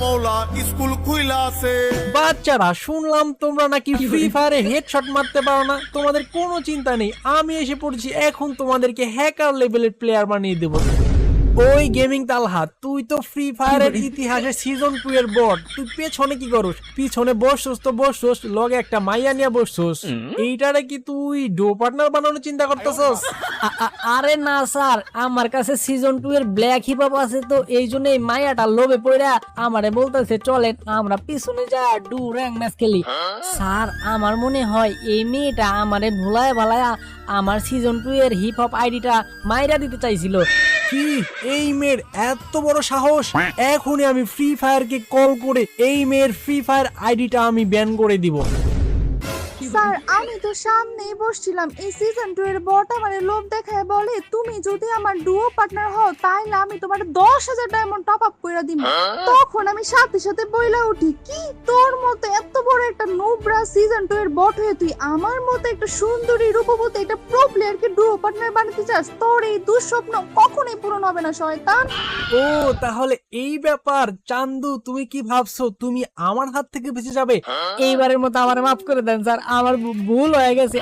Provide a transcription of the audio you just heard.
মৌলা স্কুল খুইলা আছে। বাচ্চারা শুনলাম তোমরা নাকি ফ্রি ফায়ারে হেডশট মারতে পারো না, তোমাদের কোনো চিন্তা নেই, আমি এসে পড়ছি, এখন তোমাদেরকে হ্যাকার লেভেলের প্লেয়ার বানিয়ে দেবো। ওই গেমিং তালহা, তুই তো ফ্রি ফায়ারের ইতিহাসে সিজন 2 এর বট, তুই পেছনে কি করস? পিছনে বসছস তো বসছস, লগে একটা মাইয়া নিয়ে বসছস, এইটারে কি তুই ডো পার্টনার বানানোর চিন্তা করতেছস? আরে না স্যার, আমার কাছে সিজন 2 এর ব্ল্যাক হিপ হপ আছে, তো এই জন্য এই মায়াটা লোভে পড়া আমারে বলতেছে চলেন আমরা পিছনে যা ডু র্যাঙ্ক ম্যাচ খেলি। স্যার আমার মনে হয় এই মেয়েটা আমারে ভুলায় ভালায়া আমার সিজন 2 এর হিপ হপ আইডিটা মাইরা দিতে চাইছিল। কি এই মেয়ের এত বড় সাহস! এখনই আমি ফ্রি ফায়ারকে কল করে এই মেয়ের ফ্রি ফায়ার আইডিটা আমি ব্যান করে দিব। স্যার আমি তো সামনেই বসছিলাম, এই সিজন 2 এর বট আমারে লোভ দেখায় বলে তুমি যদি আমার ডুও পার্টনার হও তাইলে আমি তোমার 10,000 ডায়মন্ড টপ আপ কইরা দিব। তখন আমি সাথে সাথে বইলা উঠি, কি তোর মতো এত বড় একটা নোবরা সিজন 2 এর বট হয়ে তুই আমার মতো একটা সুন্দরী রূপবতী একটা প্রো প্লেয়ারকে ডুও পার্টনার বানাতে চাস? তোর এই দুঃস্বপ্ন কখনোই পূরণ হবে না শয়তান। ও তাহলে এই ব্যাপার। চান্দু তুমি কি ভাবছো তুমি আমার হাত থেকে বেঁচে যাবে? এইবারের মতো আমার মাফ করে দেন স্যার, আমার ভুল হয়ে গেছে।